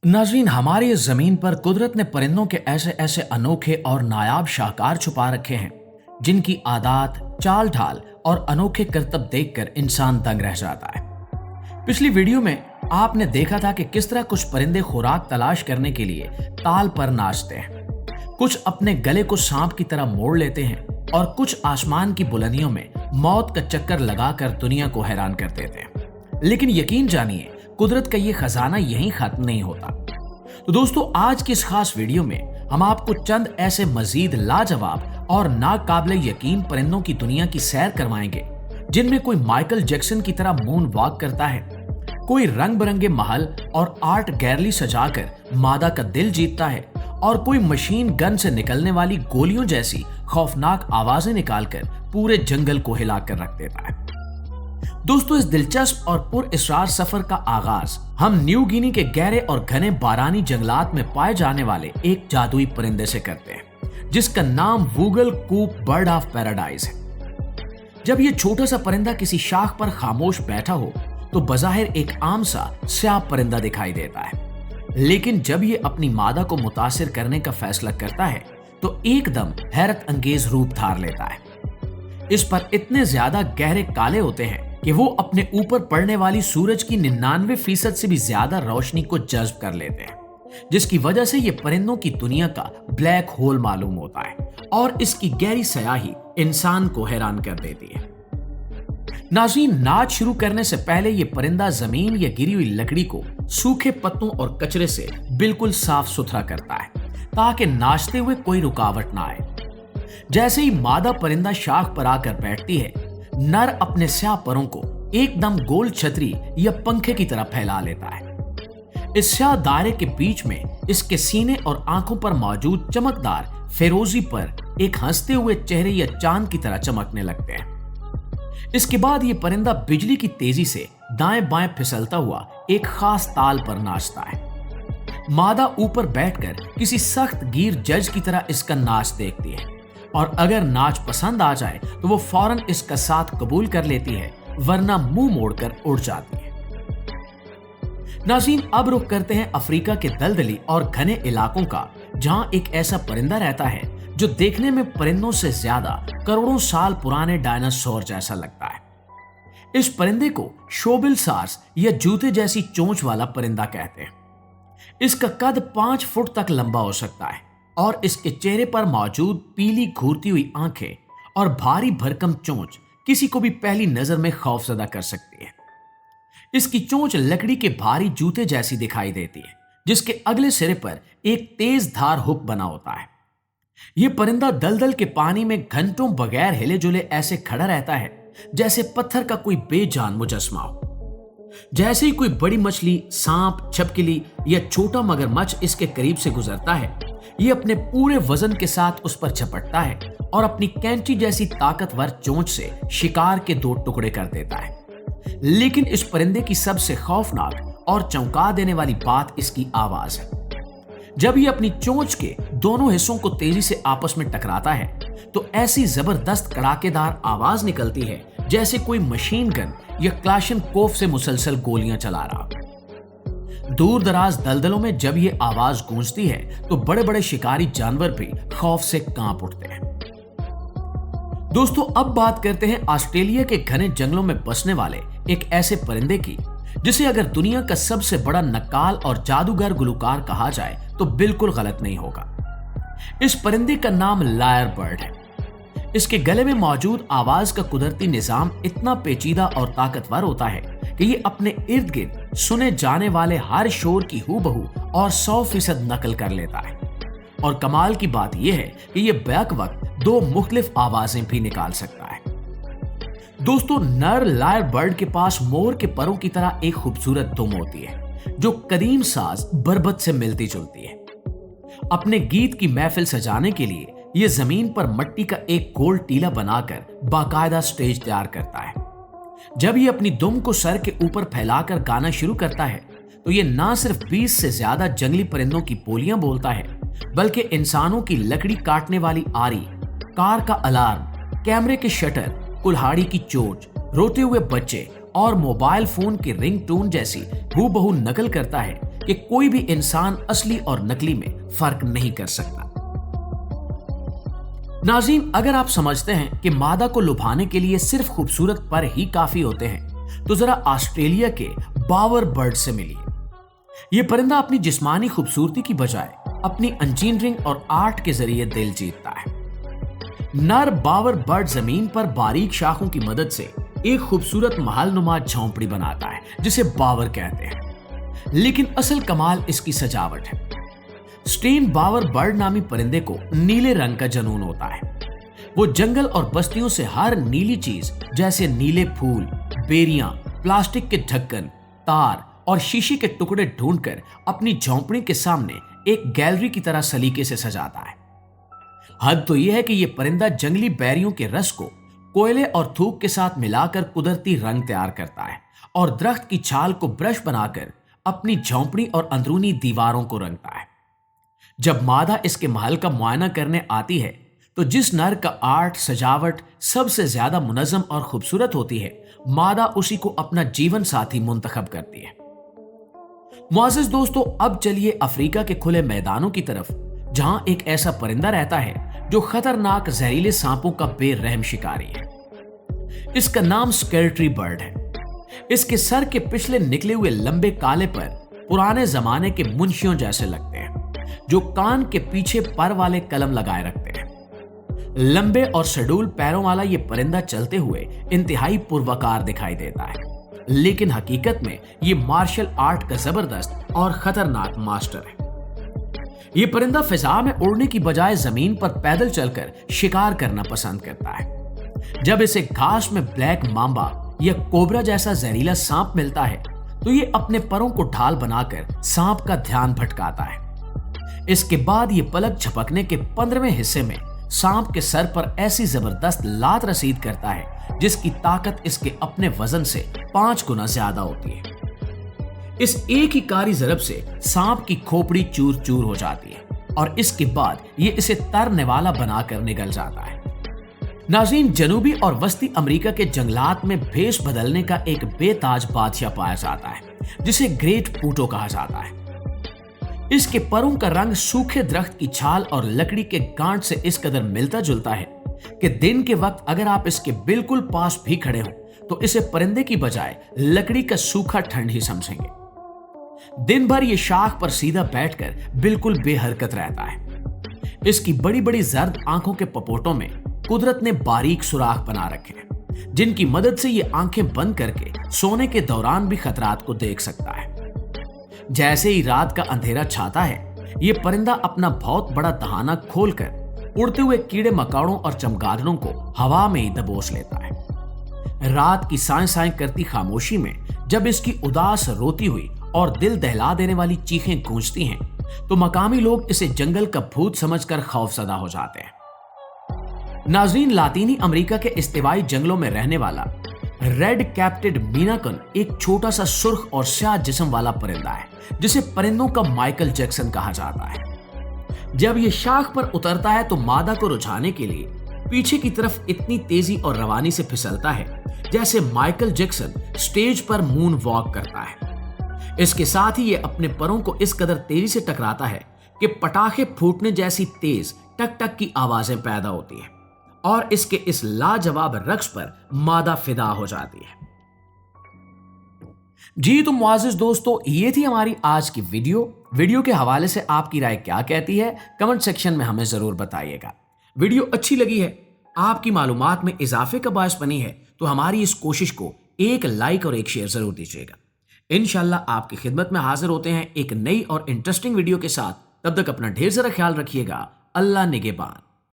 नाज़रीन, हमारी इस जमीन पर कुदरत ने परिंदों के ऐसे ऐसे अनोखे और नायाब शाहकार छुपा रखे हैं जिनकी आदात, चाल ढाल और अनोखे करतब देखकर इंसान दंग रह जाता है। पिछली वीडियो में आपने देखा था कि किस तरह कुछ परिंदे खुराक तलाश करने के लिए ताल पर नाचते हैं, कुछ अपने गले को सांप की तरह मोड़ लेते हैं और कुछ आसमान की बुलंदियों में मौत का चक्कर लगाकर दुनिया को हैरान कर देते हैं। लेकिन यकीन जानिए, कुदरत का ये खजाना यहीं खत्म नहीं होता। तो दोस्तों, आज की इस खास वीडियो में हम आपको चंद ऐसे मजीद लाजवाब और नाकाबिले यकीन परिंदों की दुनिया की सैर करवाएंगे जिनमें कोई माइकल जैक्सन की तरह मून वॉक करता है, कोई रंग बिरंगे महल और आर्ट गैलरी सजाकर मादा का दिल जीतता है और कोई मशीन गन से निकलने वाली गोलियों जैसी खौफनाक आवाजें निकालकर पूरे जंगल को हिलाकर रख देता है। दोस्तों, इस दिलचस्प और पुरअसरार सफर का आगाज हम न्यू गिनी के गहरे और घने बारानी जंगलात में पाए जाने वाले एक जादुई परिंदे से करते हैं जिसका नाम वूगल कूक बर्ड ऑफ पैराडाइज है। जब ये छोटा सा परिंदा किसी शाख पर खामोश बैठा हो तो बज़ाहिर एक आम सा स्याह परिंदा दिखाई देता है, लेकिन जब ये अपनी मादा को मुतासिर करने का फैसला करता है तो एकदम हैरत अंगेज रूप धार लेता है। इस पर इतने ज्यादा गहरे काले होते हैं कि वो अपने ऊपर पड़ने वाली सूरज की 99% से भी ज्यादा रोशनी को जज्ब कर लेते हैं, जिसकी वजह से ये परिंदों की दुनिया का ब्लैक होल मालूम होता है और इसकी गहरी स्याही इंसान को हैरान कर देती है। नाज़रीन, नाच शुरू करने से पहले ये परिंदा जमीन या गिरी हुई लकड़ी को सूखे पत्तों और कचरे से बिल्कुल साफ सुथरा करता है ताकि नाचते हुए कोई रुकावट ना आए। जैसे ही मादा परिंदा शाख पर आकर बैठती है, नर अपने स्याह परों को एकदम गोल छतरी या पंखे की तरह फैला लेता है। इस स्याह दायरे के बीच में इसके सीने और आंखों पर मौजूद चमकदार फिरोजी पर एक हंसते हुए चेहरे या चांद की तरह चमकने लगते हैं। इसके बाद ये परिंदा बिजली की तेजी से दाएं बाएं फिसलता हुआ एक खास ताल पर नाचता है। मादा ऊपर बैठकर किसी सख्त गिर जज की तरह इसका नाच देखती है और अगर नाच पसंद आ जाए तो वो फौरन इसका साथ कबूल कर लेती है, वरना मुंह मोड़कर उड़ जाती है। नाज़रीन, अब रुख करते हैं अफ्रीका के दलदली और घने इलाकों का, जहां एक ऐसा परिंदा रहता है जो देखने में परिंदों से ज्यादा करोड़ों साल पुराने डायनासोर जैसा लगता है। इस परिंदे को शोबिल सार्स या जूते जैसी चोंच वाला परिंदा कहते हैं। इसका कद 5 फुट तक लंबा हो सकता है और इसके चेहरे पर मौजूद पीली घूरती हुई आंखें और भारी भरकम चोंच किसी को भी पहली नजर में खौफजदा कर सकती है। इसकी चोंच लकड़ी के भारी जूते जैसी दिखाई देती है, जिसके अगले सिरे पर एक तेज धार हुक बना होता है। यह परिंदा दलदल के पानी में घंटों बगैर हिले जुले ऐसे खड़ा रहता है जैसे पत्थर का कोई बेजान मुजस्मा हो। जैसे ही कोई बड़ी मछली, सांप, छिपकली या छोटा मगरमच्छ इसके करीब से गुजरता है, ये अपने पूरे वजन के साथ उस पर झपटता है और अपनी कैंची जैसी ताकतवर चोंच से शिकार के 2 टुकड़े कर देता है। लेकिन इस परिंदे की सबसे खौफनाक और चौंका देने वाली बात इसकी आवाज है। जब ये अपनी चोंच के दोनों हिस्सों को तेजी से आपस में टकराता है तो ऐसी जबरदस्त कड़ाकेदार आवाज निकलती है जैसे कोई मशीन गन या क्लाशनकोफ से मुसलसल गोलियां चला रहा। दूर दराज दलदलों में जब ये आवाज गूंजती है तो बड़े बड़े शिकारी जानवर भी खौफ से कांप उठते हैं। दोस्तों, अब बात करते हैं ऑस्ट्रेलिया के घने जंगलों में बसने वाले एक ऐसे परिंदे की जिसे अगर दुनिया का सबसे बड़ा नक्काल और जादूगर गुलकार कहा जाए तो बिल्कुल गलत नहीं होगा। इस परिंदे का नाम लायर बर्ड है। इसके गले में मौजूद आवाज का कुदरती निजाम इतना पेचीदा और ताकतवर होता है कि ये अपने इर्द गिर्द सुने जाने वाले हर शोर की हूबहू और 100% नकल कर लेता है। और कमाल की बात यह है कि ये बैक वक्त 2 मुख्तलिफ आवाजें भी निकाल सकता है। दोस्तों, नर लायर बर्ड के पास मोर के परों की तरह एक खूबसूरत दुम होती है जो कदीम साज बरबत से मिलती जुलती है। अपने गीत की महफिल सजाने के लिए यह जमीन पर मट्टी का एक गोल टीला बनाकर बाकायदा स्टेज तैयार करता है। जब ये अपनी दुम को सर के ऊपर फैलाकर गाना शुरू करता है तो ये ना सिर्फ 20 से ज्यादा जंगली परिंदों की बोलियां बोलता है, बल्कि इंसानों की लकड़ी काटने वाली आरी, कार का अलार्म, कैमरे के शटर, कुल्हाड़ी की चोंच, रोते हुए बच्चे और मोबाइल फोन की रिंगटोन जैसी हूबहू नकल करता है कि कोई भी इंसान असली और नकली में फर्क नहीं कर सकता। नाज़रीन, अगर आप समझते हैं कि मादा को लुभाने के लिए सिर्फ खूबसूरत पर ही काफी होते हैं, तो जरा ऑस्ट्रेलिया के बावर बर्ड से मिलिए। यह परिंदा अपनी जिस्मानी खूबसूरती की बजाय अपनी इंजीनियरिंग और आर्ट के जरिए दिल जीतता है। नर बावर बर्ड जमीन पर बारीक शाखों की मदद से एक खूबसूरत महलनुमा झोंपड़ी बनाता है जिसे बावर कहते हैं, लेकिन असल कमाल इसकी सजावट है। स्टेन बावर बर्ड नामी परिंदे को नीले रंग का जुनून होता है। वो जंगल और बस्तियों से हर नीली चीज जैसे नीले फूल, बेरियां, प्लास्टिक के ढक्कन, तार और शीशे के टुकड़े ढूंढकर अपनी झोंपड़ी के सामने एक गैलरी की तरह सलीके से सजाता है। हद तो यह है कि यह परिंदा जंगली बैरियों के रस को कोयले और थूक के साथ मिलाकर कुदरती रंग तैयार करता है और दरख्त की छाल को ब्रश बनाकर अपनी झोंपड़ी और अंदरूनी दीवारों को रंगता है। जब मादा इसके महल का मुआयना करने आती है तो जिस नर का आर्ट सजावट सबसे ज्यादा मुनज़्ज़म और खूबसूरत होती है, मादा उसी को अपना जीवन साथी मुंतखब करती है। मुआज़्ज़िज़ दोस्तों, अब चलिए अफ्रीका के खुले मैदानों की तरफ, जहां एक ऐसा परिंदा रहता है जो खतरनाक जहरीले सांपों का बेरहम शिकारी है। इसका नाम स्केलेटरी बर्ड है। इसके सर के पिछले निकले हुए लंबे काले पर पुराने जमाने के मुंशियों जैसे लगते हैं, जो कान के पीछे पर वाले कलम लगाए रखते हैं। लंबे और शडूल पैरों वाला यह परिंदा चलते हुए इंतहाई पुरवकार दिखाई देता है, लेकिन हकीकत में यह मार्शल आर्ट का जबरदस्त और खतरनाक मास्टर है। यह परिंदा फिजा में उड़ने की बजाय जमीन पर पैदल चलकर शिकार करना पसंद करता है। जब इसे घास में ब्लैक मांबा या कोबरा जैसा जहरीला सांप मिलता है तो ये अपने परों को ढाल बनाकर सांप का ध्यान भटकाता है। इसके बाद ये पलक झपकने के 15वें हिस्से में सांप के सर पर ऐसी जबरदस्त लात रसीद करता है जिसकी ताकत इसके अपने वजन से 5 गुना ज्यादा होती है। इस एक ही कारी ज़रब से सांप की खोपड़ी चूर चूर हो जाती है और इसके बाद ये इसे तरने वाला बनाकर निकल जाता है। नाज़रीन, जनूबी और वस्ती अमेरिका के जंगलात में भेष बदलने का एक बेताज बादशाह पाया जाता है जिसे ग्रेट पूटो कहा जाता है। इसके परों का रंग सूखे दरख्त की छाल और लकड़ी के गांठ से इस कदर मिलता जुलता है कि दिन के वक्त अगर आप इसके बिल्कुल पास भी खड़े हो तो इसे परिंदे की बजाय लकड़ी का सूखा ठंड ही समझेंगे। दिन भर ये शाख पर सीधा बैठकर बिल्कुल बेहरकत रहता है। इसकी बड़ी बड़ी जर्द आंखों के पपोटों में कुदरत ने बारीक सुराख बना रखे हैं, जिनकी मदद से ये आंखें बंद करके सोने के दौरान भी खतरात को देख सकता है। जैसे ही रात का अंधेरा छाता है, ये परिंदा अपना बहुत बड़ा दहाना खोलकर उड़ते हुए कीड़े मकोड़ों और चमगादड़ों को हवा में ही दबोच लेता है। रात की साएं साएं करती खामोशी में जब इसकी उदास रोती हुई और दिल दहला देने वाली चीखें गूंजती हैं, तो मकामी लोग इसे जंगल का भूत समझकर खौफजदा हो जाते हैं। नाज़रीन, लातीनी अमेरिका के इस्तिवाई जंगलों में रहने वाला रेड कैप्टेड मीनाकन एक छोटा सा सुर्ख और स्याह जिस्म वाला परिंदा है जिसे परिंदों का माइकल जैक्सन कहा जाता है। जब यह शाख पर उतरता है तो मादा को रुझाने के लिए पीछे की तरफ इतनी तेजी और रवानी से फिसलता है जैसे माइकल जैक्सन स्टेज पर मून वॉक करता है। इसके साथ ही ये अपने परों को इस कदर तेजी से टकराता है कि पटाखे फूटने जैसी तेज टक टक की आवाजें पैदा होती हैं और इसके इस लाजवाब रक्स पर मादा फिदा हो जाती है। जी तो मुआज़्ज़िज़ दोस्तों, ये थी हमारी आज की वीडियो के हवाले से आपकी राय क्या कहती है, कमेंट सेक्शन में हमें जरूर बताइएगा। वीडियो अच्छी लगी है, आपकी मालूमात में इजाफे का बायस बनी है, तो हमारी इस कोशिश को एक लाइक और एक शेयर जरूर दीजिएगा। इंशाल्लाह आपकी खिदमत में हाजिर होते हैं एक नई और इंटरेस्टिंग वीडियो के साथ। तब तक अपना ढेर सारा ख्याल रखिएगा। अल्लाह निगहबान।